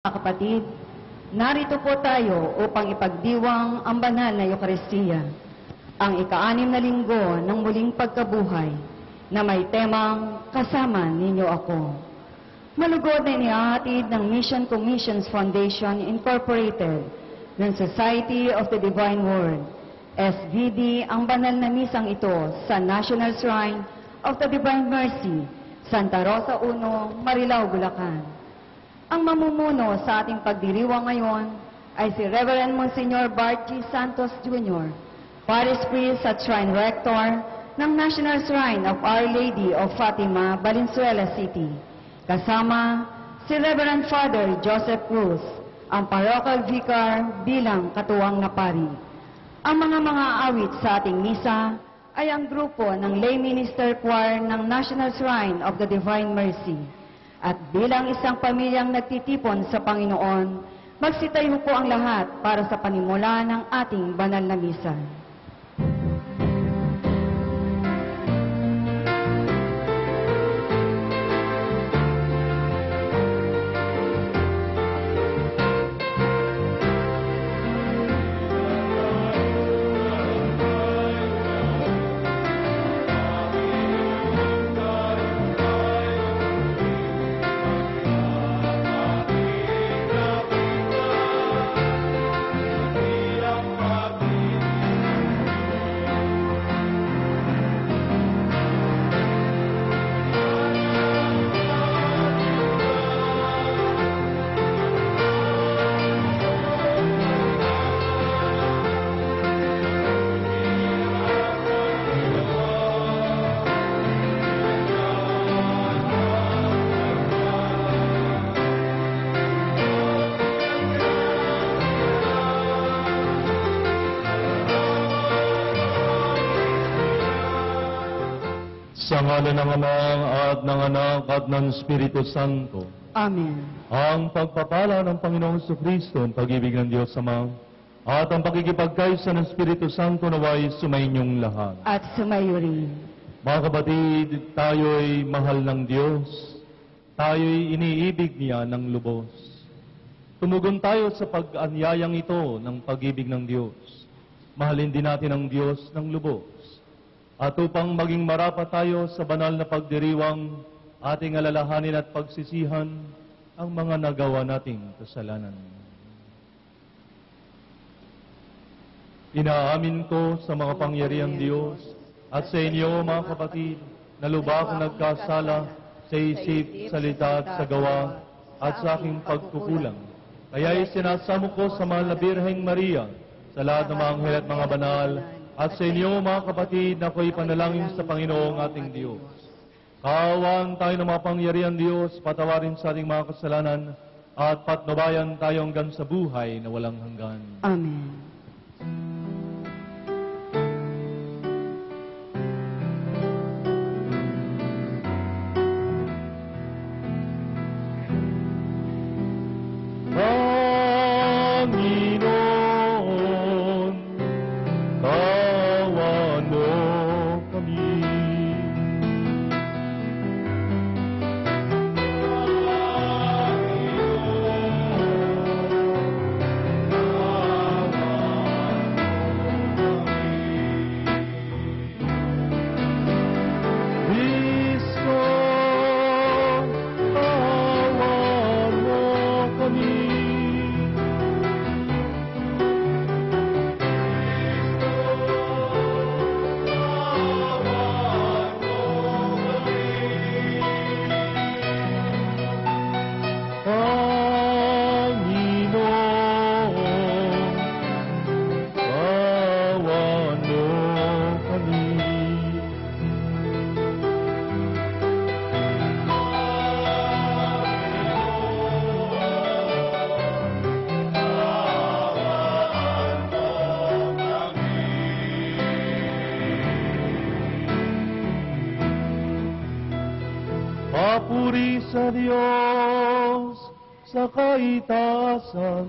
Mga kapatid, narito po tayo upang ipagdiwang ang banal na Eukaristiya, ang ika-6 na linggo ng muling pagkabuhay na may temang Kasama Ninyo Ako. Malugod na inihahatid ng Mission Commissions Foundation Incorporated ng Society of the Divine Word, SVD, ang banal na misang ito sa National Shrine of the Divine Mercy, Santa Rosa 1, Marilao, Bulacan. Ang mamumuno sa ating pagdiriwang ngayon ay si Reverend Monsignor Bart G. Santos Jr., Parish Priest at Shrine Rector ng National Shrine of Our Lady of Fatima, Valenzuela City. Kasama si Reverend Father Joseph Cruz, ang Parochial Vicar bilang katuwang na pari. Ang mga awit sa ating misa ay ang grupo ng Lay Minister Choir ng National Shrine of the Divine Mercy. At bilang isang pamilyang nagtitipon sa Panginoon, magsitayo po ang lahat para sa panimula ng ating banal na misa. Sa ngalan ng Ama at ng Anak at ng Espiritu Santo. Amen. Ang pagpapala ng Panginoong Jesucristo, ang pag-ibig ng Diyos Ama, at ang pakikipagkaisa ng Espiritu Santo naway sumainyong lahat. At sumayo rin. Mga kapatid, tayo'y mahal ng Diyos. Tayo'y iniibig niya ng lubos. Tumugon tayo sa pag-anyayang ito ng pag-ibig ng Diyos. Mahalin din natin ang Diyos ng lubos. At upang maging marapat tayo sa banal na pagdiriwang, ating alalahanin at pagsisihan ang mga nagawa nating kasalanan. Inaamin ko sa mga pangyariang Diyos at sa inyo, mga kapatid, na lubha akong nagkasala sa isip, salita at sa gawa at sa aking pagkukulang. Kaya'y sinasamo ko sa mahal na Birheng Maria, sa lahat ng mga anghel at mga banal, at sa inyo, mga kapatid, na ako'y panalangin sa Panginoong ating Diyos. Kaawaan tayo ng mga pangyarihan Diyos, patawarin sa ating mga kasalanan, at patnubayan tayo hanggang sa buhay na walang hanggan. Amen. Papuri sa Diyos sa kaitaasan.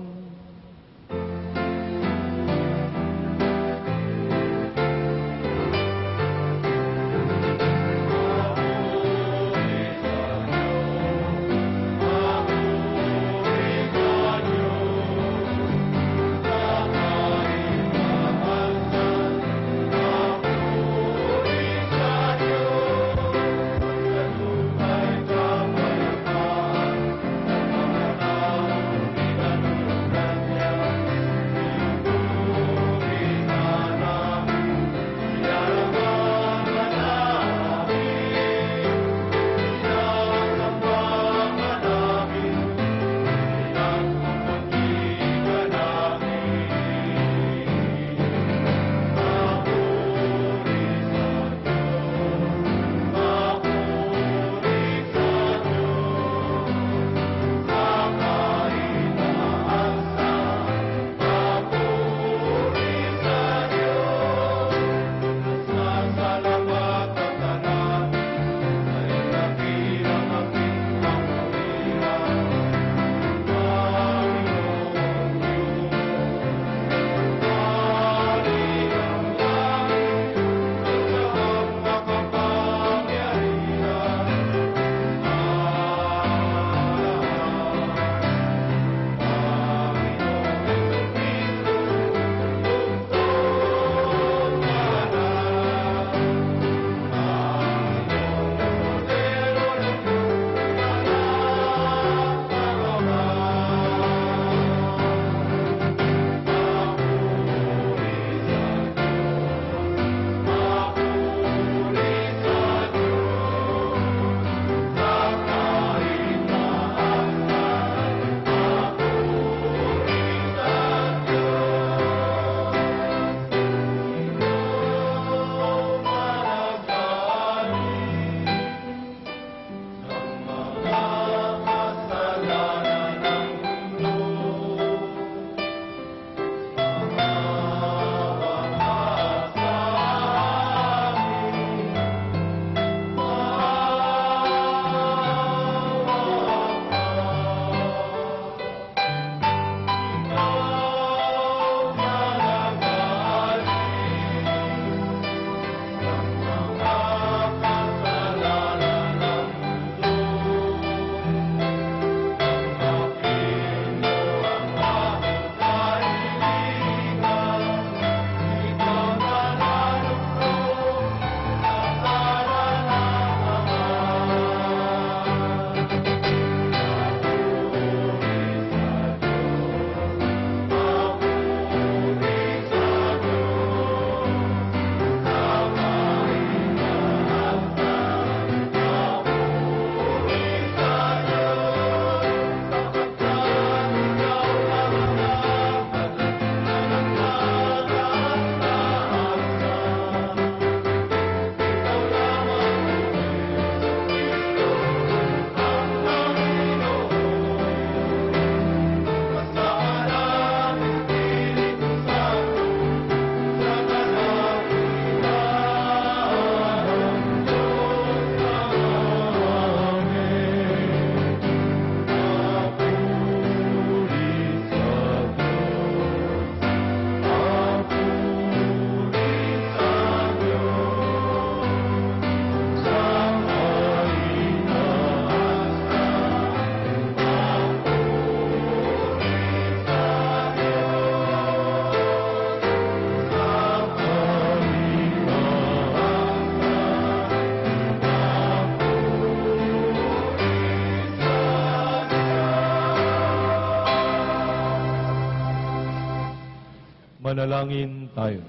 Manalangin tayo.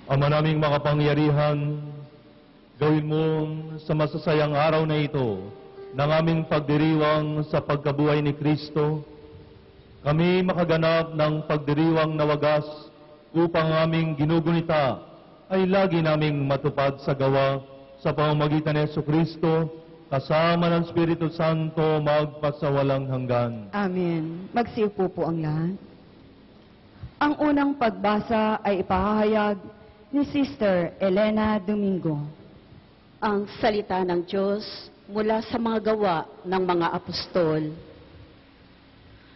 Ama naming makapangyarihan, gawin mo sa masasayang araw na ito ng aming pagdiriwang sa pagkabuhay ni Kristo, kami makaganap ng pagdiriwang na wagas upang aming ginugunita ay lagi naming matupad sa gawa sa pamamagitan ni Jesucristo, kasama ng Espiritu Santo magpasawalang hanggan. Amen. Magsiupo po ang lahat. Ang unang pagbasa ay ipahahayag ni Sister Elena Domingo. Ang salita ng Diyos mula sa mga gawa ng mga apostol.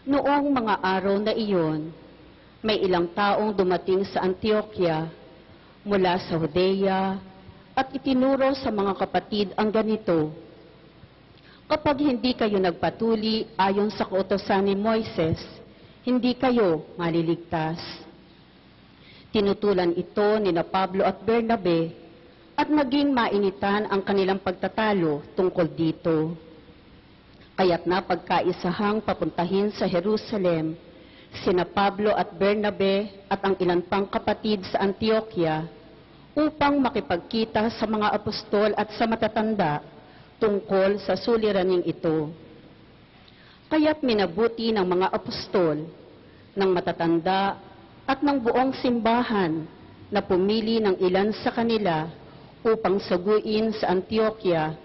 Noong mga araw na iyon, may ilang taong dumating sa Antioquia mula sa Judea at itinuro sa mga kapatid ang ganito: kapag hindi kayo nagpatuli ayon sa kautosan ni Moises, hindi kayo maliligtas. Tinutulan ito ni Pablo at Bernabe at naging mainitan ang kanilang pagtatalo tungkol dito. Kaya't napagkaisahang papuntahin sa Jerusalem sina Pablo at Bernabe at ang ilan pang kapatid sa Antioquia upang makipagkita sa mga apostol at sa matatanda tungkol sa suliraning ito. Kaya't minabuti ng mga apostol, ng matatanda at ng buong simbahan na pumili ng ilan sa kanila upang saguin sa Antioquia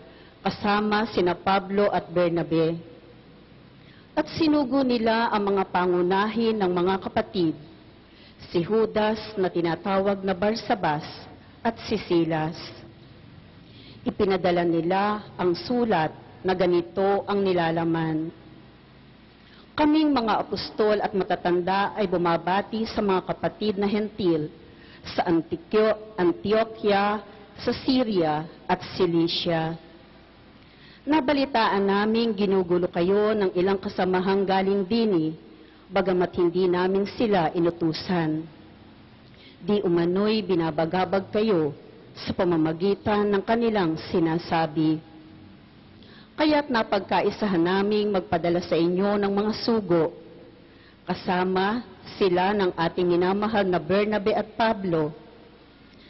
kasama sina Pablo at Bernabe. At sinugo nila ang mga pangunahin ng mga kapatid, si Judas na tinatawag na Barsabas at si Silas. Ipinadala nila ang sulat na ganito ang nilalaman: kaming mga apostol at matatanda ay bumabati sa mga kapatid na hentil sa Antioquia, sa Syria at Cilicia. Nabalitaan naming ginugulo kayo ng ilang kasamahang galing dini, bagamat hindi namin sila inutusan. Di umano'y binabagabag kayo sa pamamagitan ng kanilang sinasabi. Kaya't napagkaisahan naming magpadala sa inyo ng mga sugo, kasama sila ng ating minamahal na Bernabe at Pablo,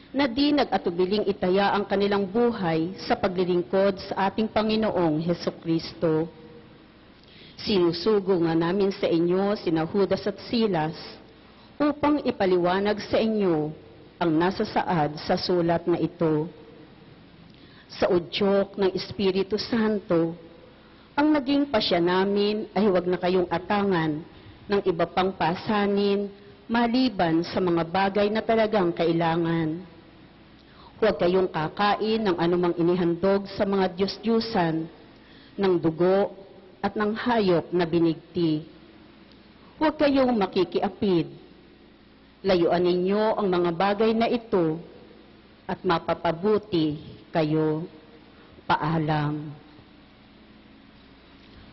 na di nag-atubiling itaya ang kanilang buhay sa paglilingkod sa ating Panginoong Hesukristo. Sinusugo nga namin sa inyo sina Judas at Silas upang ipaliwanag sa inyo ang nasa saad sa sulat na ito. Sa udyok ng Espiritu Santo, ang naging pasya namin ay huwag na kayong atangan ng iba pang pasanin maliban sa mga bagay na talagang kailangan. Huwag kayong kakain ng anumang inihandog sa mga Diyos-Diyusan, ng dugo at ng hayop na binigti. Huwag kayong makikiapid. Layuan ninyo ang mga bagay na ito at mapapabuti kayo. Paalam.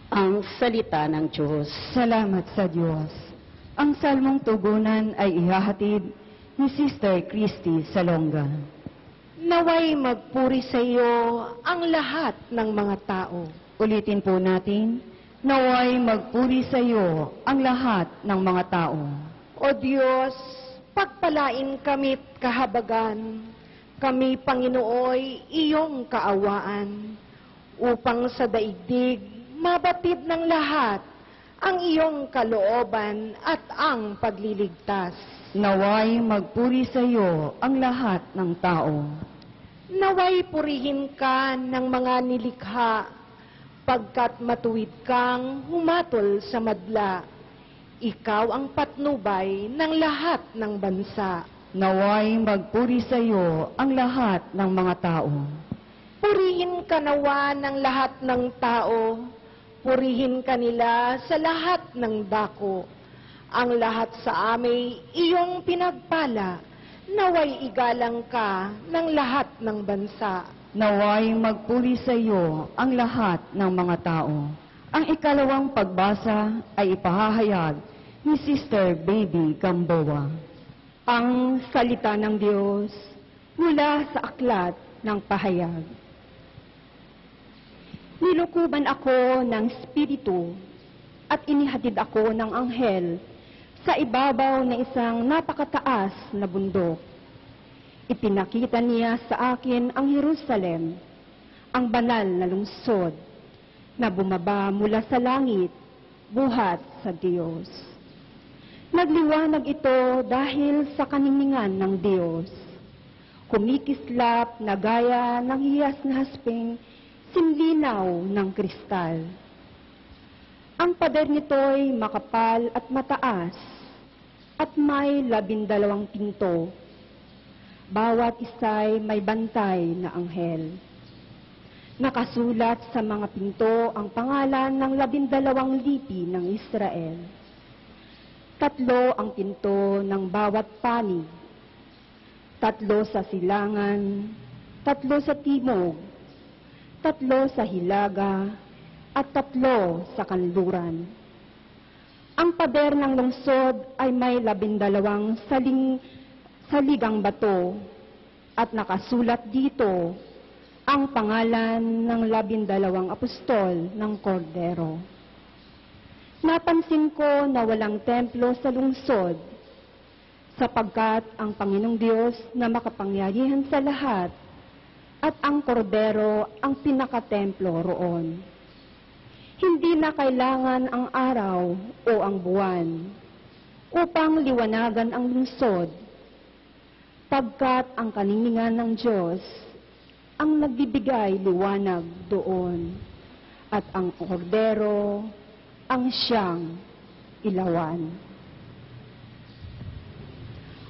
Ang salita ng Diyos. Salamat sa Diyos. Ang salmong tugunan ay ihahatid ni Sister Christy Salonga. Naway magpuri sa iyo ang lahat ng mga tao. Ulitin po natin, naway magpuri sa iyo ang lahat ng mga tao. O Diyos, pagpalain kami't kahabagan, kami Panginooy iyong kaawaan, upang sa daigdig mabatid ng lahat ang iyong kalooban at ang pagliligtas. Naway magpuri sa iyo ang lahat ng tao. Naway purihin ka ng mga nilikha, pagkat matuwid kang humatol sa madla. Ikaw ang patnubay ng lahat ng bansa. Naway magpuri sa iyo ang lahat ng mga tao. Purihin ka nawa ng lahat ng tao, purihin ka nila sa lahat ng dako. Ang lahat sa amay iyong pinagpala, naway igalang ka ng lahat ng bansa. Naway magpuri sa iyo ang lahat ng mga tao. Ang ikalawang pagbasa ay ipahahayag ni Sister Baby Gamboa. Ang salita ng Diyos mula sa aklat ng pahayag. Nilukuban ako ng Espiritu at inihatid ako ng anghel sa ibabaw na isang napakataas na bundok. Ipinakita niya sa akin ang Jerusalem, ang banal na lungsod, na bumaba mula sa langit, buhat sa Diyos. Nagliwanag ito dahil sa kaniningan ng Diyos. Kumikislap na gaya ng hiyas na hasping sinlinaw ng kristal. Ang pader nito'y makapal at mataas at may 12 pinto. Bawat isa'y may bantay na anghel. Nakasulat sa mga pinto ang pangalan ng 12 lipi ng Israel. 3 ang pinto ng bawat panig. 3 sa silangan, 3 sa timog, 3 sa hilaga, at 3 sa kanluran. Ang pader ng lungsod ay may 12 saligang bato at nakasulat dito ang pangalan ng 12 apostol ng Kordero. Napansin ko na walang templo sa lungsod sapagkat ang Panginoong Diyos na makapangyarihan sa lahat at ang Kordero ang pinakatemplo roon. Hindi na kailangan ang araw o ang buwan upang liwanagan ang lungsod, pagkat ang kaniningan ng Diyos ang nagbibigay liwanag doon at ang Kordero ang siyang ilawan.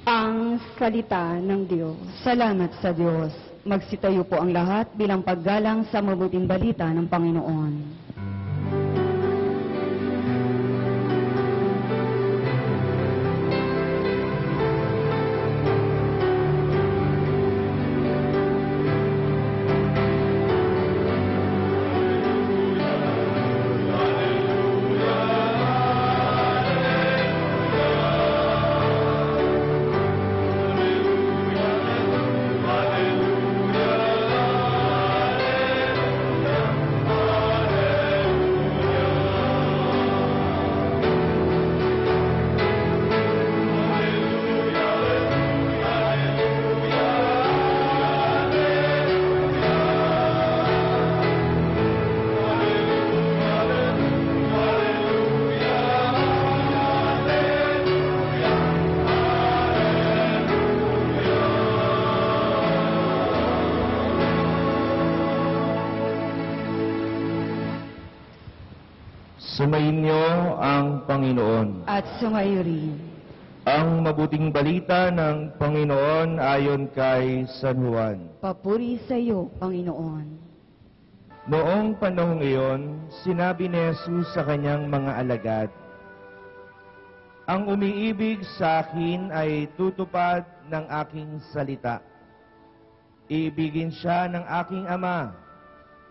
Ang salita ng Diyos. Salamat sa Diyos. Magsitayo po ang lahat bilang paggalang sa mabuting balita ng Panginoon. Sumainyo ang Panginoon. At sumayo rin. Ang mabuting balita ng Panginoon ayon kay San Juan. Papuri sa iyo, Panginoon. Noong panahong iyon, sinabi ni Jesus sa kanyang mga alagad, "Ang umiibig sa akin ay tutupad ng aking salita. Iibigin siya ng aking Ama,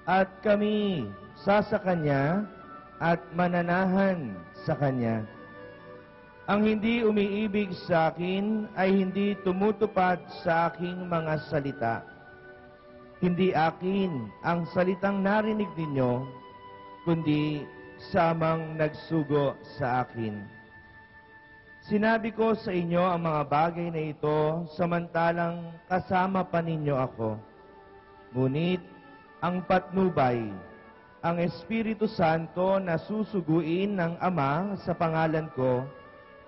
at kami sa Kanya at mananahan sa Kanya. Ang hindi umiibig sa akin ay hindi tumutupad sa aking mga salita. Hindi akin ang salitang narinig ninyo, kundi samang nagsugo sa akin. Sinabi ko sa inyo ang mga bagay na ito samantalang kasama pa ninyo ako. Ngunit ang patnubay, ang Espiritu Santo na susuguin ng Ama sa pangalan ko,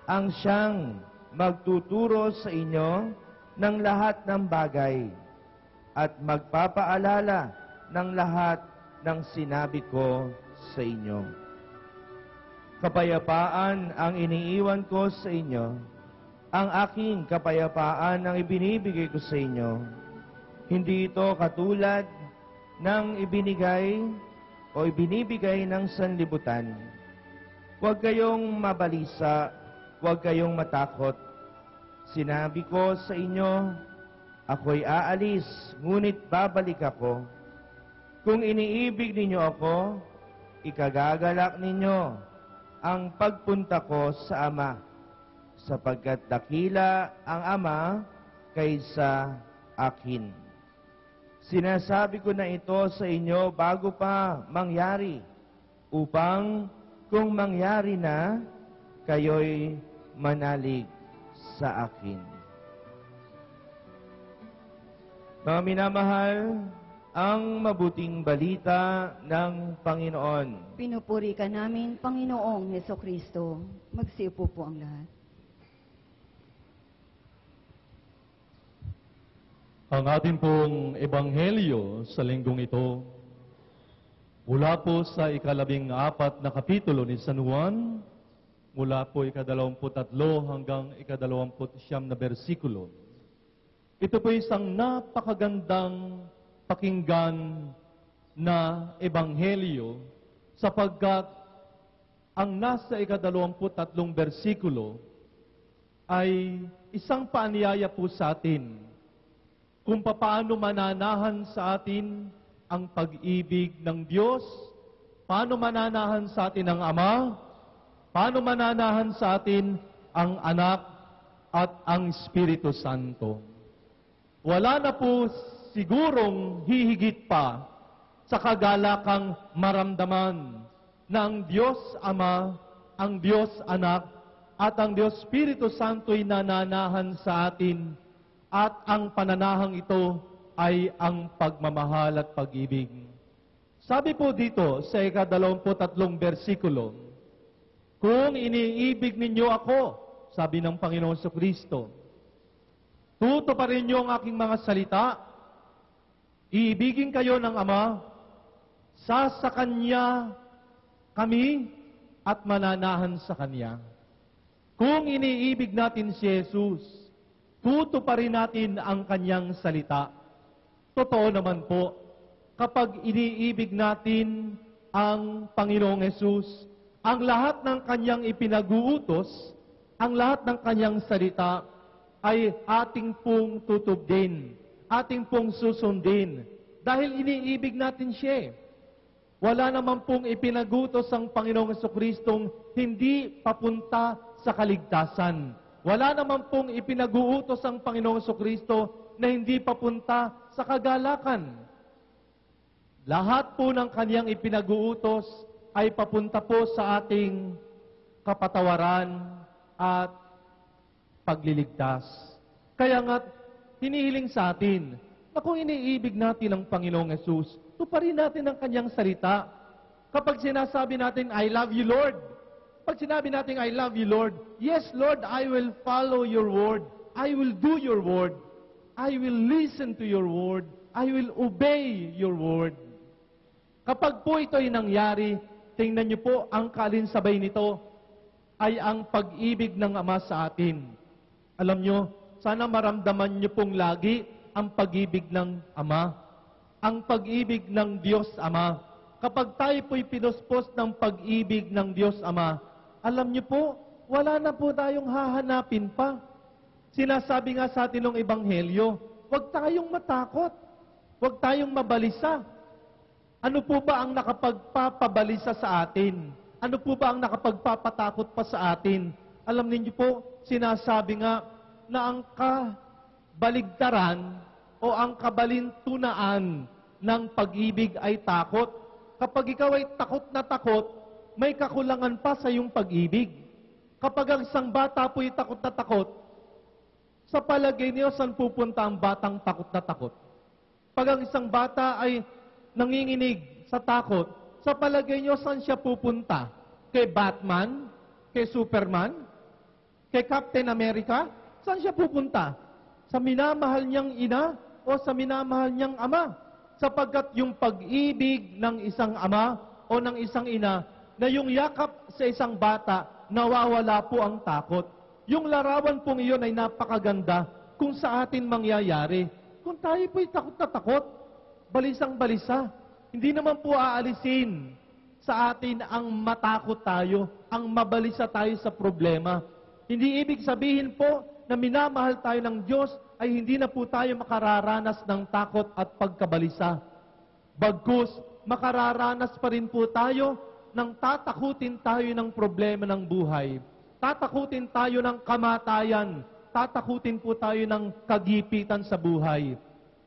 ang siyang magtuturo sa inyo ng lahat ng bagay at magpapaalala ng lahat ng sinabi ko sa inyo. Kapayapaan ang iniiwan ko sa inyo, ang aking kapayapaan ang ibinibigay ko sa inyo. Hindi ito katulad ng ibinibigay ng sanlibutan. Huwag kayong mabalisa, huwag kayong matakot. Sinabi ko sa inyo, ako'y aalis, ngunit babalik ako. Kung iniibig ninyo ako, ikagagalak ninyo ang pagpunta ko sa Ama, sapagkat dakila ang Ama kaysa akin. Sinasabi ko na ito sa inyo bago pa mangyari, upang kung mangyari na, kayo'y manalig sa akin. Mga minamahal, ang mabuting balita ng Panginoon. Pinupuri ka namin, Panginoong Hesukristo. Magsiupo po ang lahat. Ang ating pong ebanghelyo sa linggong ito, mula po sa ika-14 na kapitulo ni San Juan, mula po ika-23 hanggang ika-29 na bersikulo. Ito po isang napakagandang pakinggan na ebanghelyo sapagkat ang nasa ika-23 bersikulo ay isang paanyaya po sa atin kung paano mananahan sa atin ang pag-ibig ng Diyos, paano mananahan sa atin ang Ama, paano mananahan sa atin ang Anak at ang Espiritu Santo. Wala na po sigurong hihigit pa sa kagalakang maramdaman na ang Diyos Ama, ang Diyos Anak, at ang Diyos Espiritu Santo'y nananahan sa atin. At ang pananahang ito ay ang pagmamahal at pag-ibig. Sabi po dito sa ika-23 bersikulo, kung iniibig ninyo ako, sabi ng Panginoon Kristo, tutuparin niyo ang aking mga salita, iibigin kayo ng Ama, sa Kanya kami at mananahan sa Kanya. Kung iniibig natin si Jesus, tutuparin natin ang Kanyang salita. Totoo naman po, kapag iniibig natin ang Panginoong Hesus, ang lahat ng Kanyang ipinag-uutos, ang lahat ng Kanyang salita, ay ating pong tutubdin, ating pong susundin, dahil iniibig natin siya. Wala naman pong ipinag-utos ang Panginoong Jesucristong hindi papunta sa kaligtasan. Wala naman pong ipinag-uutos ang Panginoong Jesucristo na hindi papunta sa kagalakan. Lahat po ng Kanyang ipinag-uutos ay papunta po sa ating kapatawaran at pagliligtas. Kaya nga, hinihiling sa atin na kung iniibig natin ang Panginoong Hesus, tuparin natin ang Kanyang salita. Kapag sinasabi natin, I love you, Lord. Pag sinabi natin, I love you, Lord, yes, Lord, I will follow your word. I will do your word. I will listen to your word. I will obey your word. Kapag po ito ay nangyari, tingnan niyo po, ang kalinsabay nito ay ang pag-ibig ng Ama sa atin. Alam niyo, sana maramdaman niyo pong lagi ang pag-ibig ng Ama, ang pag-ibig ng Diyos Ama. Kapag tayo po'y pinuspos ng pag-ibig ng Diyos Ama, alam niyo po, wala na po tayong hahanapin pa. Sinasabi nga sa atin ng Ebanghelyo, huwag tayong matakot, huwag tayong mabalisa. Ano po ba ang nakapagpapabalisa sa atin? Ano po ba ang nakapagpapatakot pa sa atin? Alam niyo po, sinasabi nga na ang kabaligtaran o ang kabalintunaan ng pag-ibig ay takot. Kapag ikaw ay takot na takot, may kakulangan pa sa iyong pag-ibig. Kapag ang isang bata po'y takot na takot, sa palagay niyo, saan pupunta ang batang takot na takot? Pag ang isang bata ay nanginginig sa takot, sa palagay niyo, saan siya pupunta? Kay Batman? Kay Superman? Kay Captain America? Saan siya pupunta? Sa minamahal niyang ina o sa minamahal niyang ama? Sapagkat yung pag-ibig ng isang ama o ng isang ina, na yung yakap sa isang bata, nawawala po ang takot. Yung larawan pong iyon ay napakaganda kung sa atin mangyayari. Kung tayo po'y takot na takot, balisang-balisa, hindi naman po aalisin sa atin ang matakot tayo, ang mabalisa tayo sa problema. Hindi ibig sabihin po na minamahal tayo ng Diyos ay hindi na po tayo makararanas ng takot at pagkabalisa. Bagkus, makararanas pa rin po tayo nang tatakutin tayo ng problema ng buhay. Tatakutin tayo ng kamatayan. Tatakutin po tayo ng kagipitan sa buhay.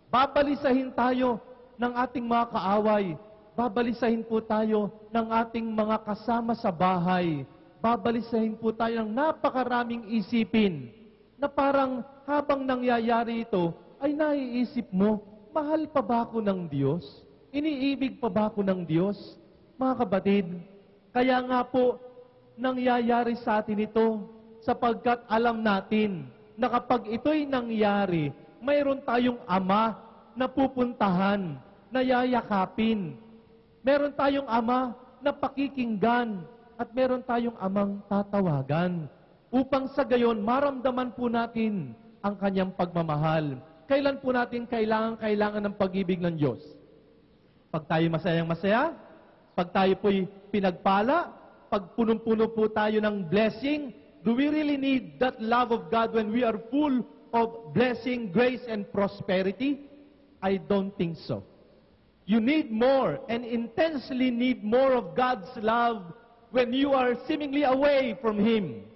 Babalisahin tayo ng ating mga kaaway. babalisahin po tayo ng ating mga kasama sa bahay. Babalisahin po tayo ng napakaraming isipin na parang habang nangyayari ito, ay naiisip mo, mahal pa ba ako ng Diyos? Iniibig pa ba ako ng Diyos? Mga kapatid, kaya nga po, nangyayari sa atin ito sapagkat alam natin na kapag ito'y nangyari, mayroon tayong Ama na pupuntahan, na yayakapin. Meron tayong Ama na pakikinggan at meron tayong Amang tatawagan upang sa gayon maramdaman po natin ang kanyang pagmamahal. Kailan po natin kailangan ng pag-ibig ng Diyos? Pag tayo masayang masaya, pag tayo po'y pinagpala, pag punong-puno po tayo ng blessing, do we really need that love of God when we are full of blessing, grace, and prosperity? I don't think so. You need more and intensely need more of God's love when you are seemingly away from Him.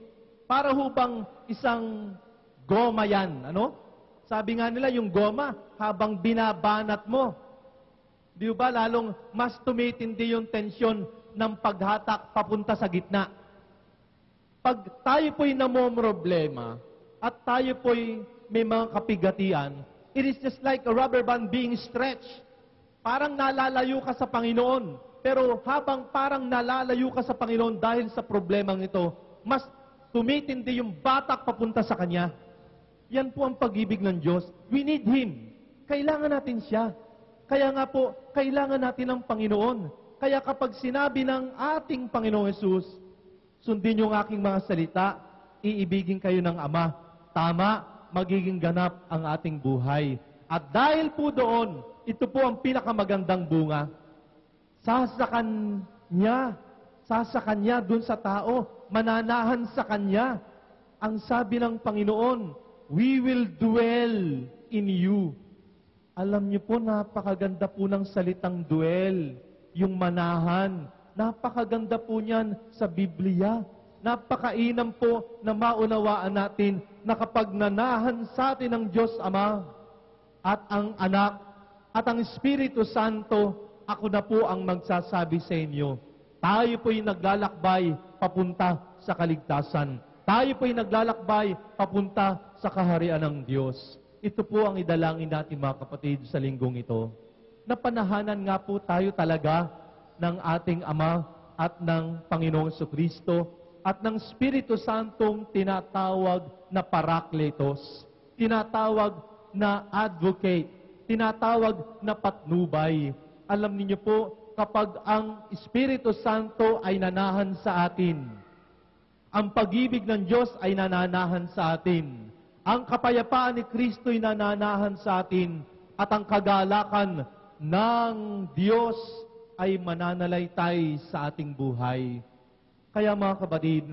Para ho bang isang goma yan, ano? Sabi nga nila, yung goma, habang binabanat mo, di ba lalong mas tumitindi yung tensyon ng paghatak papunta sa gitna. Pag tayo po'y namomroblema at tayo po'y may mga kapigatian, it is just like a rubber band being stretched. Parang nalalayo ka sa Panginoon. Pero habang parang nalalayo ka sa Panginoon dahil sa problemang ito, mas tumitindi yung batak papunta sa Kanya. Yan po ang pag-ibig ng Diyos. We need Him. Kailangan natin siya. Kaya nga po, kailangan natin ang Panginoon. Kaya kapag sinabi ng ating Panginoong Hesus, sundin yung aking mga salita, iibigin kayo ng Ama. Tama, magiging ganap ang ating buhay. At dahil po doon, ito po ang pinakamagandang bunga. Sasakan niya dun sa tao, mananahan sa kanya. Ang sabi ng Panginoon, we will dwell in you. Alam niyo po, napakaganda po ng salitang dwell, yung manahan. Napakaganda po niyan sa Biblia. Napakainam po na maunawaan natin na kapag nanahan sa atin ng Diyos Ama at ang Anak at ang Espiritu Santo, ako na po ang magsasabi sa inyo. Tayo po'y naglalakbay papunta sa kaligtasan. Tayo po'y naglalakbay papunta sa kaharian ng Diyos. Ito po ang idalangin natin mga kapatid sa linggong ito. Napanahanan nga po tayo talaga ng ating Ama at ng Panginoong Jesucristo at ng Espiritu Santong tinatawag na Parakletos, tinatawag na Advocate, tinatawag na Patnubay. Alam niyo po, kapag ang Espiritu Santo ay nanahan sa atin, ang pag-ibig ng Diyos ay nananahan sa atin, ang kapayapaan ni Kristo ay nananahan sa atin, at ang kagalakan ng Diyos ay mananalaytay sa ating buhay. Kaya mga kapatid,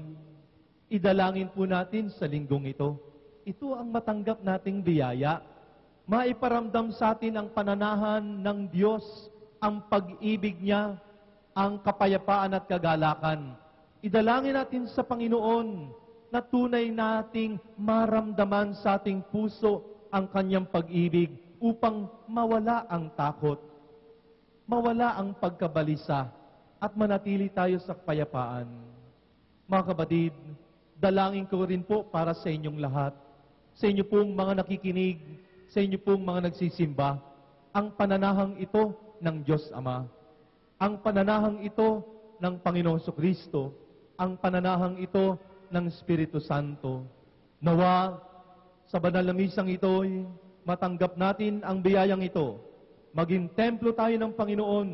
idalangin po natin sa linggong ito. Ito ang matanggap nating biyaya. Maiparamdam sa atin ang pananahan ng Diyos, ang pag-ibig niya, ang kapayapaan at kagalakan. Idalangin natin sa Panginoon na tunay nating maramdaman sa ating puso ang kanyang pag-ibig upang mawala ang takot, mawala ang pagkabalisa, at manatili tayo sa kapayapaan. Mga kapatid, dalangin ko rin po para sa inyong lahat, sa inyo pong mga nakikinig, sa inyo pong mga nagsisimba, ang pananahang ito ng Diyos Ama, ang pananahang ito ng Panginoong Jesucristo, ang pananahang ito ng Espiritu Santo. Nawa, sa banal na misang ito'y matanggap natin ang biyayang ito. Maging templo tayo ng Panginoon,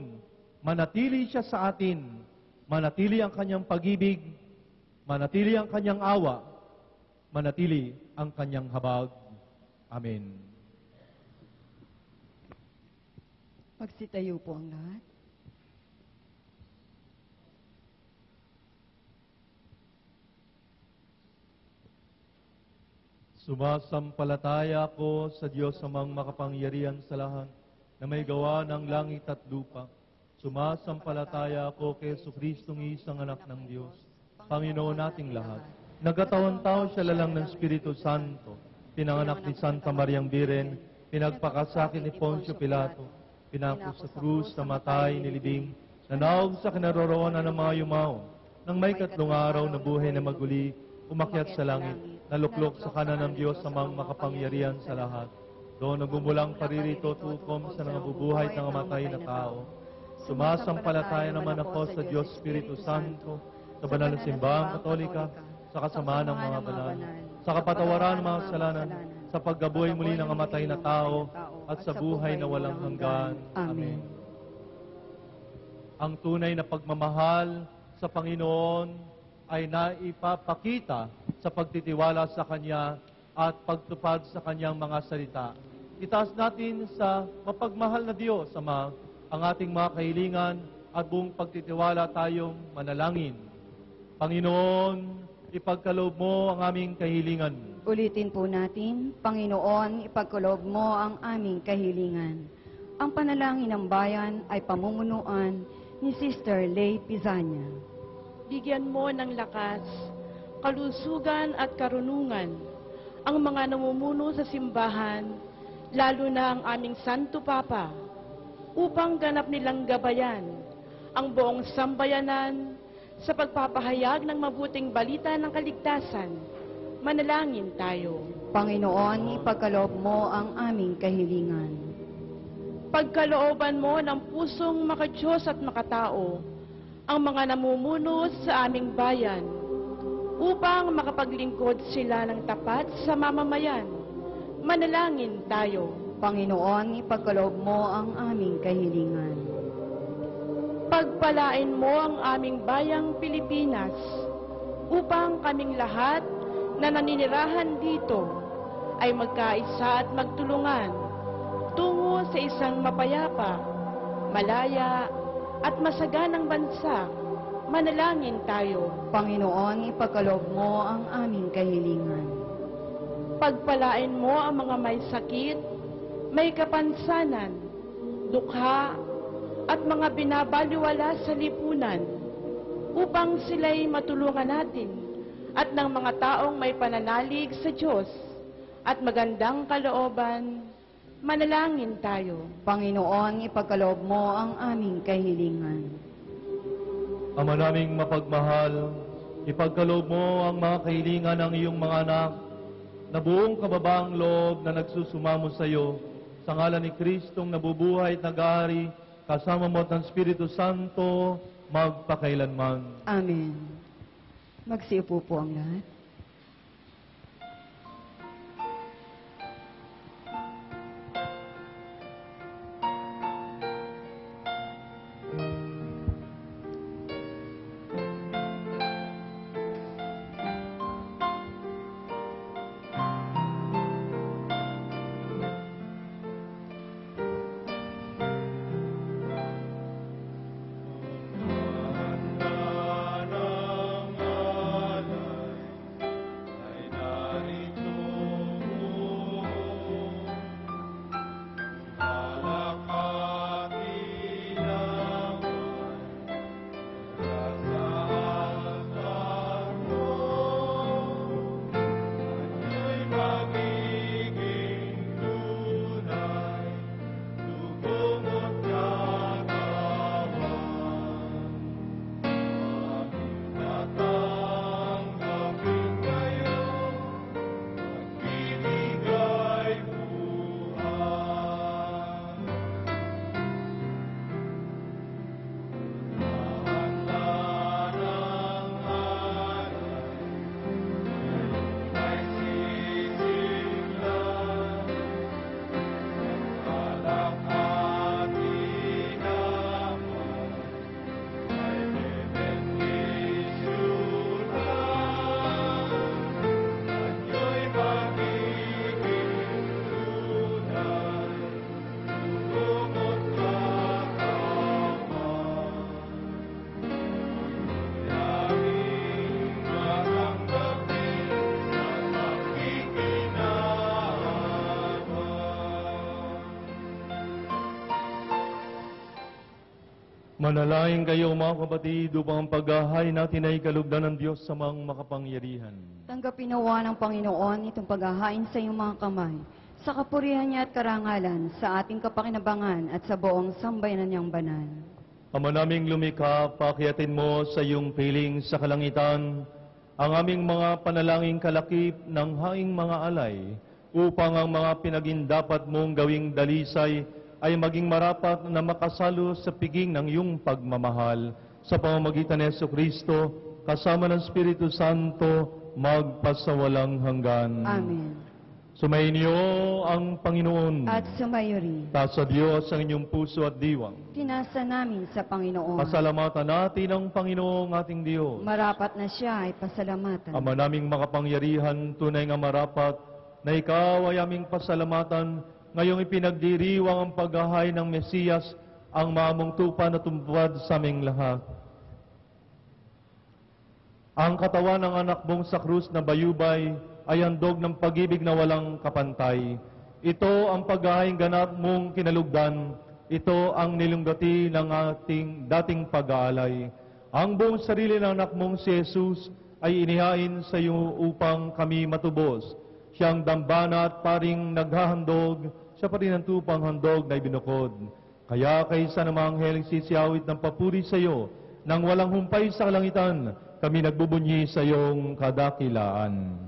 manatili siya sa atin, manatili ang kanyang pag-ibig, manatili ang kanyang awa, manatili ang kanyang habag. Amen. Magsitayo po ang lahat. Sumasampalataya ako sa Diyos amang makapangyarihan sa lahat, na may gawa ng langit at lupa. Sumasampalataya ako kay Jesucristong isang anak ng Diyos, Panginoon nating lahat. Nagkatawang tao siya lalang ng Espiritu Santo, pinanganak ni Santa Mariang Biren, pinagpakasakin ni Poncio Pilato, pinako sa krus, namatay, nilibing, nanawag sa kinaroroonan ng mga yumao, nang may katlong araw na buhay na maguli, umakyat sa langit, naluklok sa kanan ng Diyos amang makapangyarihan sa lahat. Doon nagbumulang paririto tukom sa nangabubuhay at nangamatay na tao. Sumasampalataya naman ako sa Diyos Espiritu Santo, sa banal na simbahang katolika, sa kasamaan ng mga banal, sa kapatawaran ng mga kasalanan, sa paggabuhay muli ng amatay na tao, at sa buhay na walang hanggan. Amen. Ang tunay na pagmamahal sa Panginoon ay naipapakita sa pagtitiwala sa Kanya at pagtupad sa Kanyang mga salita. Itaas natin sa mapagmahal na Diyos, Ama, ang ating mga kahilingan at buong pagtitiwala tayong manalangin. Panginoon, ipagkaloob mo ang aming kahilingan. Ulitin po natin, Panginoon, ipagkaloob mo ang aming kahilingan. Ang panalangin ng bayan ay pamumunuan ni Sister Lay Pizania. Bigyan mo ng lakas, kalusugan at karunungan ang mga namumuno sa simbahan, lalo na ang aming Santo Papa, upang ganap nilang gabayan ang buong sambayanan sa pagpapahayag ng mabuting balita ng kaligtasan. Manalangin tayo. Panginoon, ipagkaloob mo ang aming kahilingan. Pagkalooban mo ng pusong makadiyos at makatao ang mga namumuno sa aming bayan upang makapaglingkod sila ng tapat sa mamamayan. Manalangin tayo. Panginoon, ipagkaloob mo ang aming kahilingan. Pagpalain mo ang aming bayang Pilipinas upang kaming lahat na naninirahan dito ay magkaisa at magtulungan tungo sa isang mapayapa, malaya at masaganang bansa. Manalangin tayo. Panginoon, ipagkaloob mo ang aming kahilingan. Pagpalain mo ang mga may sakit, may kapansanan, dukha, at mga binabaliwala sa lipunan upang sila'y matulungan natin at ng mga taong may pananalig sa Diyos at magandang kalooban. Manalangin tayo. Panginoon, ipagkaloob mo ang aming kahilingan. Ama naming mapagmahal, ipagkaloob mo ang mga kahilingan ng iyong mga anak na buong kababaang loob na nagsusumamo sa iyo sa ngalan ni Kristong nabubuhay at nag-aari kasama mo at ng Espiritu Santo magpakailanman. Amen. Magsiupo po ang lahat. Manalangin kayo mga kapatid upang ang paghahay natin ay kalugdan ng Diyos sa mga makapangyarihan. Tanggapin nawa ng Panginoon itong paghahain sa iyong mga kamay sa kapurihan niya at karangalan, sa ating kapakinabangan at sa buong sambayanan niyang banal. Ama naming lumikha, pakiatin mo sa iyong piling sa kalangitan ang aming mga panalangin kalakip ng haing mga alay, upang ang mga pinagindapat mong gawing dalisay ay maging marapat na makasalo sa piging ng iyong pagmamahal sa pamamagitan ni Jesucristo, kasama ng Espiritu Santo, magpasawalang hanggan. Amen. Sumainyo ang Panginoon. At sumayo rin. Tasa Diyos ang inyong puso at diwang. Tinasa namin sa Panginoon. Pasalamatan natin ang Panginoong ating Diyos. Marapat na siya ay pasalamatan. Ama naming makapangyarihan, tunay nga marapat, na ikaw ay aming pasalamatan, ngayong ipinagdiriwang ang paghahay ng Mesiyas, ang maamong tupa na tumpad sa aming lahat. Ang katawan ng anak mong sa krus na bayubay ay handog ng pag-ibig na walang kapantay. Ito ang paghahayang ganap mong kinalugdan. Ito ang nilunggati ng ating dating pag-aalay. Ang buong sarili ng anak mong si Jesus ay inihain sa iyo upang kami matubos. Siyang dambana at paring naghahandog, siya pa rin ang tupang handog na ibinukod. Kaya kaysa namang heling sisiyawit ng papuri sa iyo, nang walang humpay sa kalangitan, kami nagbubunyi sa iyong kadakilaan.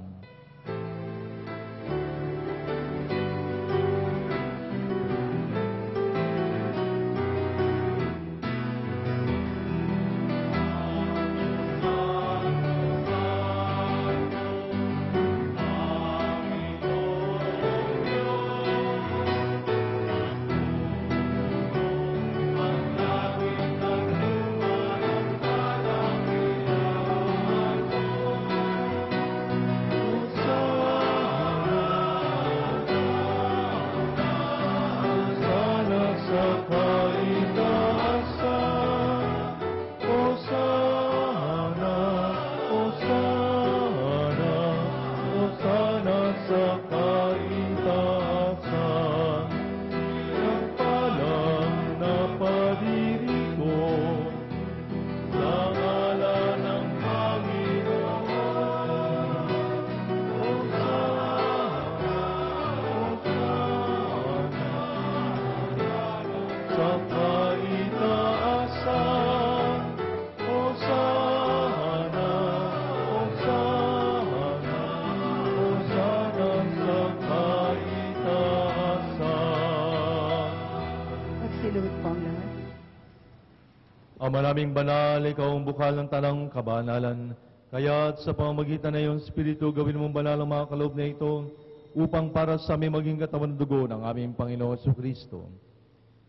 Ama naming banal, ikaw ang bukal ng tanang kabanalan. Kaya't sa pamamagitan na iyong Espiritu, gawin mong banal ang mga kaloob na ito upang para sa aming maging katawan dugo ng aming Panginoon Jesucristo.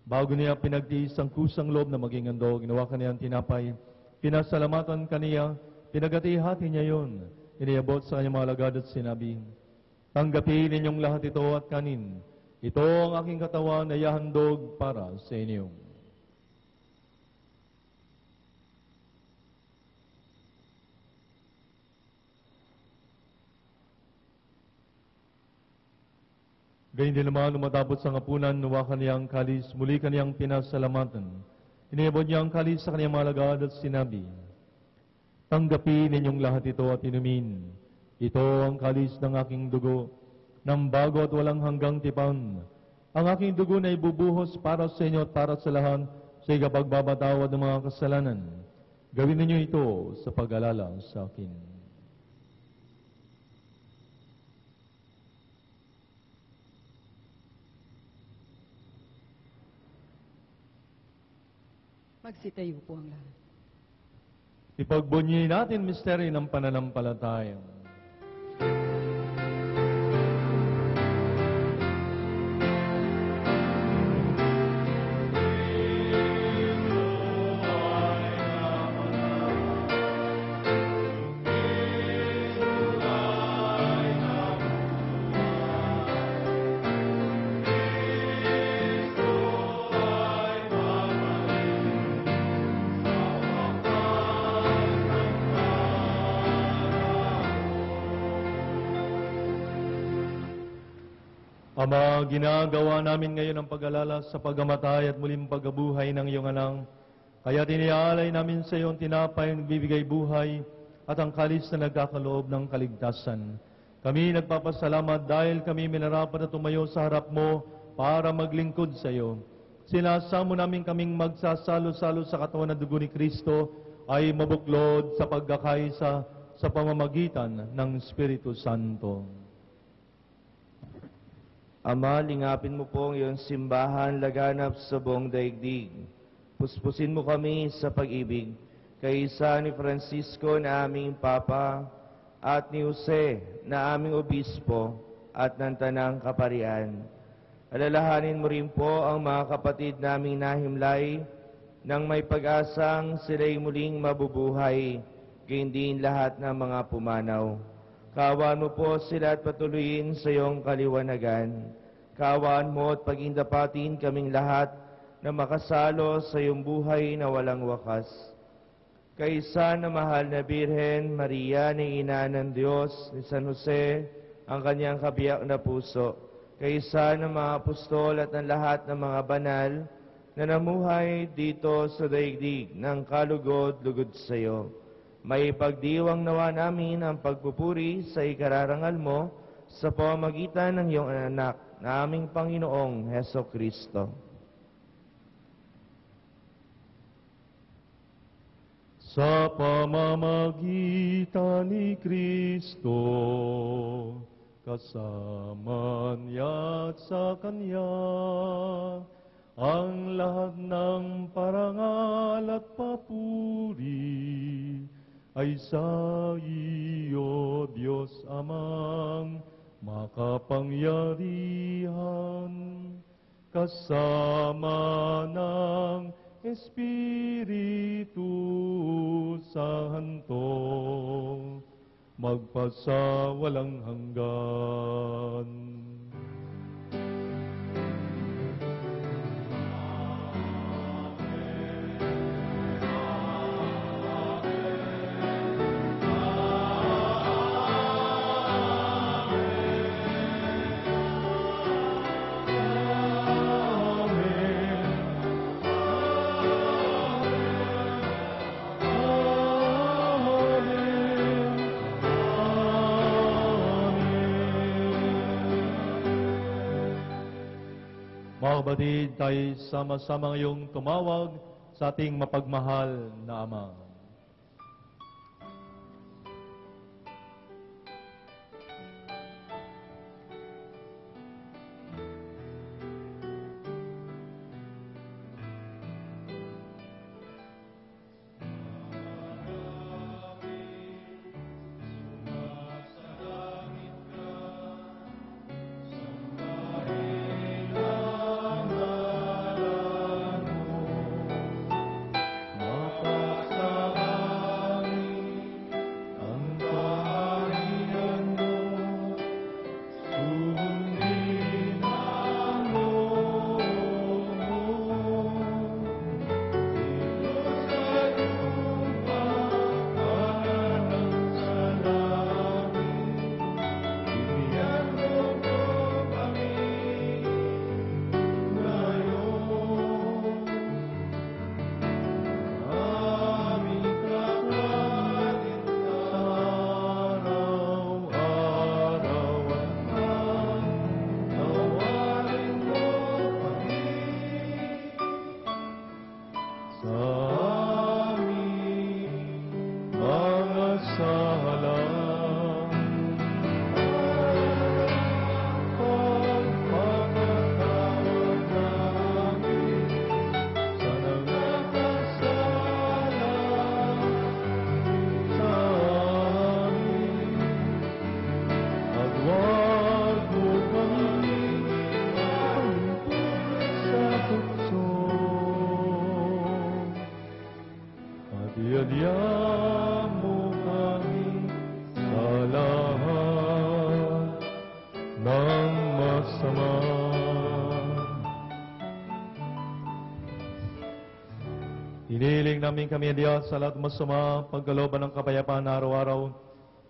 Bago niya pinagtiis ang kusang loob na maging handog, ginawa ka niya ang tinapay, pinasalamatan ka niya, pinagati-hati niya yon, iniabot sa kanyang mga alagad at sinabi, tanggapin ninyong lahat ito at kanin. Ito ang aking katawan na ihahandog para sa inyo. Gayun din naman, umatapos sa ngapunan, nuwa kaniyang kalis, muli kaniyang pinasalamatan. Iniabot niya ang kalis sa kaniyang mga alagad at sinabi, tanggapin ninyong lahat ito at inumin. Ito ang kalis ng aking dugo, ng bago at walang hanggang tipan. Ang aking dugo na ibubuhos para sa inyo at para sa lahat sa ikapagbabawad ng mga kasalanan. Gawin ninyo ito sa pag-alala sa akin. Magsitayo po ang lahat. Ipagbunyi natin misteryo ng pananampalataya. Ama, ginagawa namin ngayon ang pag-alala sa pagkamatay at muling pagkabuhay ng iyong anak. Kaya tinialay namin sa iyo ang tinapay na nagbibigay buhay at ang kalis na nagkakaloob ng kaligtasan. Kami nagpapasalamat dahil kami minarapat na tumayo sa harap mo para maglingkod sa iyo. Sinasamo namin kaming magsasalo-salo sa katawan ng dugo ni Kristo ay mabuklod sa pagkakaisa sa pamamagitan ng Espiritu Santo. Ama, lingapin mo po ang iyong simbahan laganap sa buong daigdig. Puspusin mo kami sa pag-ibig, kaysa ni Francisco na aming Papa, at ni Jose na aming Obispo, at ng Tanang Kaparian. Alalahanin mo rin po ang mga kapatid naming nahimlay, nang may pag-asang sila'y muling mabubuhay, gayon din lahat ng mga pumanaw. Kaawaan mo po sila at patuloyin sa iyong kaliwanagan. Kaawaan mo at pagindapatin kaming lahat na makasalo sa iyong buhay na walang wakas. Kaisa na mahal na Birhen Maria ni Ina ng Diyos, ni San Jose, ang kanyang kabiyak na puso, kaisa ng mga apostol at ng lahat ng mga banal na namuhay dito sa daigdig ng kalugod-lugod sa iyo. May pagdiwang nawa namin ang pagpupuri sa ikararangal mo sa pamamagitan ng iyong anak na aming Panginoong Heso Kristo. Sa pamamagitan ni Kristo, kasama niya at sa Kanya, ang lahat ng parangal at papuri ay sa iyo, Diyos Amang makapangyarihan, kasama ng Espiritu Santo, magpasawalang hanggan. Mga kapatid, tayo sama-sama ngayong tumawag sa ating mapagmahal na Ama. Hinihiling namin kami, Diyos, sa lahat masama, pagkalooban ng kapayapaan na araw-araw,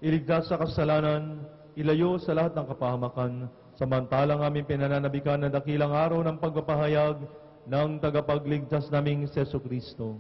iligtas sa kasalanan, ilayo sa lahat ng kapahamakan, samantalang aming pinananabikan na dakilang araw ng pagpapahayag ng tagapagligtas naming Seso Kristo.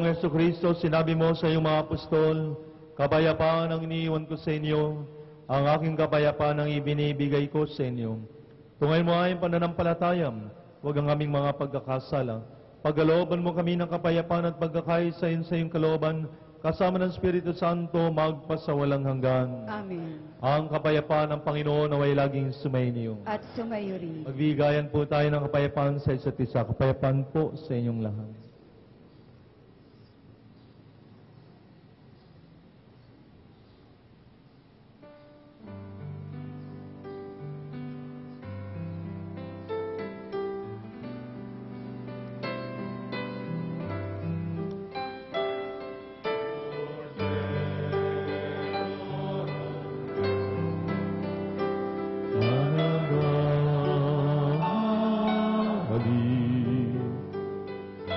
Panginoong Kristo, sinabi mo sa iyong mga apostol, kapayapaan ang iniiwan ko sa inyo, ang aking kapayapaan ang ibinibigay ko sa inyo. Tungayin mo ay pananampalatayam, huwag ang aming mga pagkakasala. Pagkalooban mo kami ng kapayapaan at pagkakaisain sa iyong kalooban, kasama ng Espiritu Santo, magpasawalang hanggan. Amen. Ang kapayapaan ng Panginoon naway laging sumainyo. At sumayo rin. Magbigayan po tayo ng kapayapaan sa isa't isa. Kapayapaan po sa inyong lahat.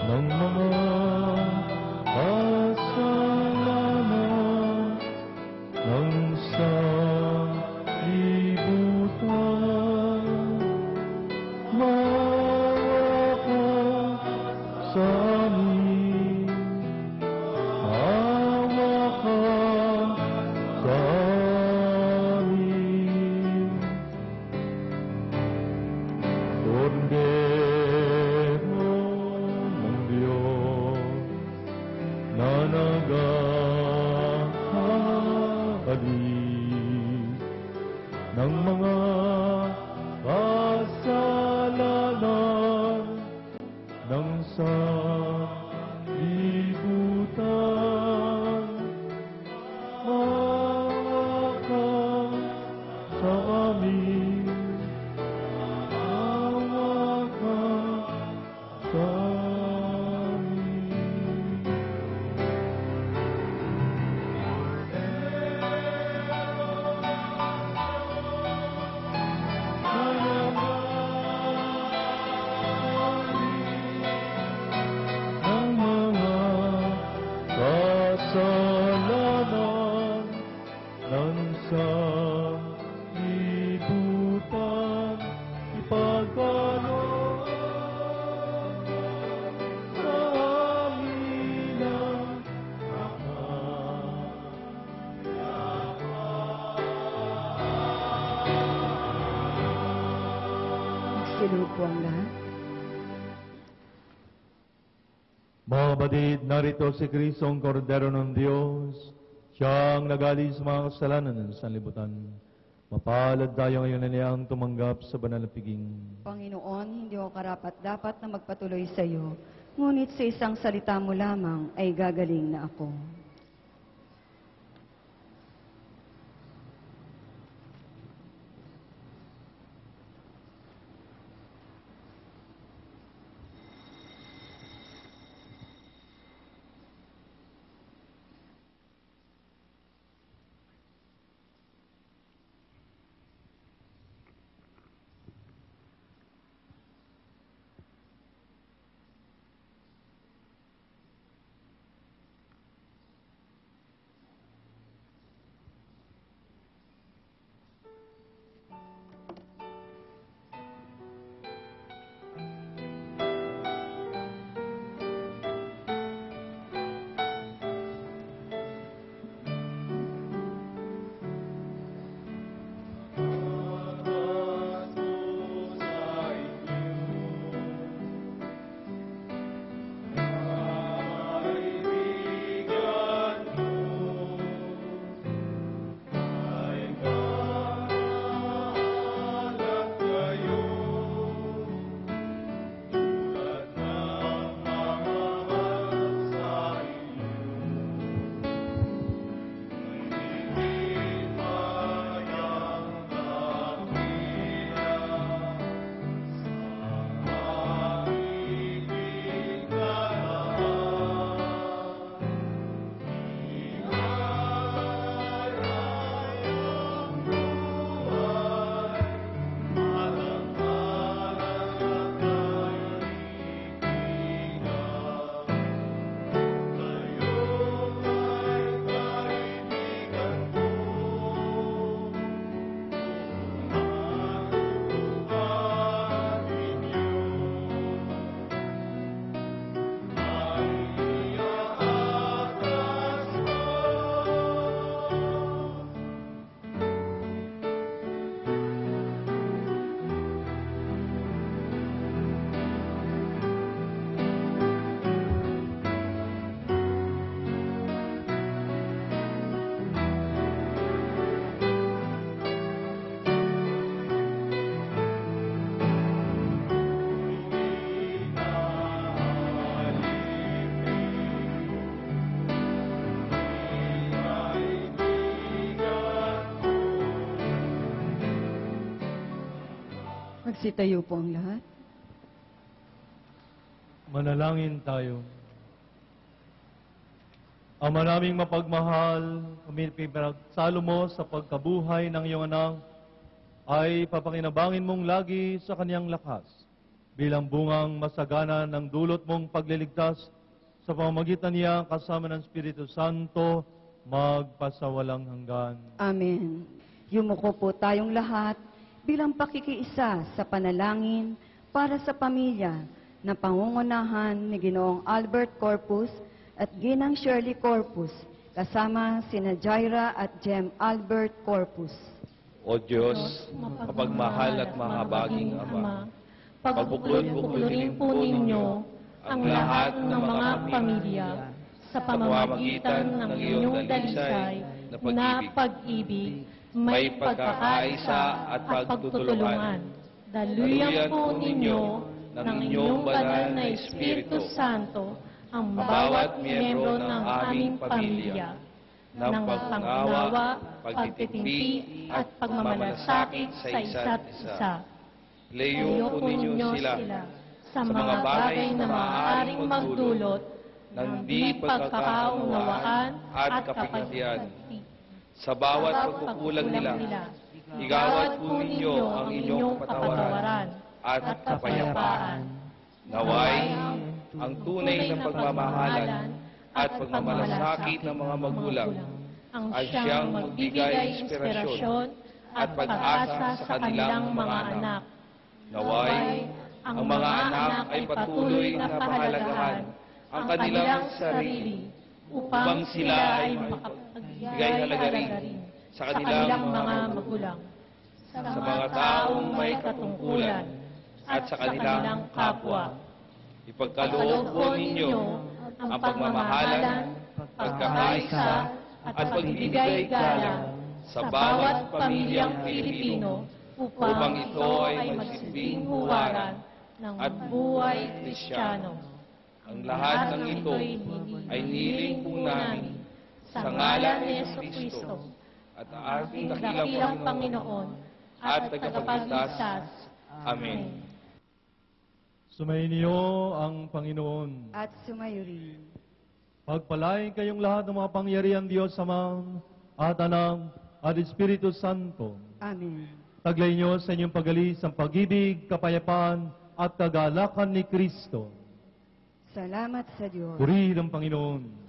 Ng mga kasalanan ng sanlibutan, maawa ka sa amin, maawa ka sa amin. Kordero ng Diyos na nag-aalis ng mga kasalanan ng sanlibutan, maawa ka sa amin, maawa ka sa amin. Ang mga kasalanan ng sanlibutan, ipagkaloob sa amin ang Magsilod po ang lahat. Mga kapatid, narito si Kristo ang kordero ng Diyos, siyang nagalis sa mga kasalanan ng sanlibutan. Mapalad tayo ngayon na niyang tumanggap sa banal na piging. Panginoon, hindi ako karapat-dapat na magpatuloy sa iyo, ngunit sa isang salita mo lamang ay gagaling na ako. Magsitayo po ang lahat. Manalangin tayo. Ama naming mapagmahal, kami pinagsalo mo sa pagkabuhay ng iyong anak, ay papakinabangin mong lagi sa kaniyang lakas, bilang bungang masagana ng dulot mong pagliligtas sa pamamagitan niya kasama ng Espiritu Santo, magpasawalang hanggan. Amen. Yumuko po tayong lahat bilang pakikiisa sa panalangin para sa pamilya na pangungunahan ni Ginoong Albert Corpus at Ginang Shirley Corpus, kasama sina Jaira at Jem Albert Corpus. O Diyos, mapagmahal at mahabaging Ama, pagbuklod-buklodin po ninyo ang lahat ng mga pamilya sa pamamagitan ng inyong dalisay na pag-ibig, may pagkakaisa at pagtutulungan. Daluyan po ninyo ng inyong banal na Espiritu Santo ang bawat miyembro ng aming pamilya, ng pag-unawa, pagtitimpi at pagmamalasakit sa isa't isa. Leyo po ninyo sila sa mga bagay na maaaring magdulot ng di pagkakaunawaan at kapatian. Sa bawat pagkukulang nila, igawad po ninyo ang inyong patawaran at kapayapaan. Naway, ang tunay na pagmamahalan at pagmamalasakit ng mga magulang ang siyang magbigay inspirasyon at pag-asa sa kanilang mga anak. Naway, ang mga anak ay patuloy na pahalagahan ang kanilang sarili upang sila ay makapagbigay halaga rin sa kanilang mga magulang, sa mga taong may katungkulan at sa kanilang kapwa. Ipagkaloob po ninyo ang pagmamahalan, pagkakaisa at pagbibigay galang sa bawat pamilyang Pilipino upang ito ay magsilbing huwaran ng buhay Kristiyano. Ang lahat ng ito ay niling po namin sa ngalan ni Jesucristo at ating dakilang Panginoon at tagapagligtas. Amen. Sumayin niyo ang Panginoon. At sumayo rin. Pagpalain kayong lahat ng mga pangyarihan Diyos Amang at Anak at Espiritu Santo. Amen. Taglay niyo sa inyong pag-alis ang pag-ibig, kapayapaan at kagalakan ni Kristo. Salamat sa Diyos. Purihin ang Panginoon.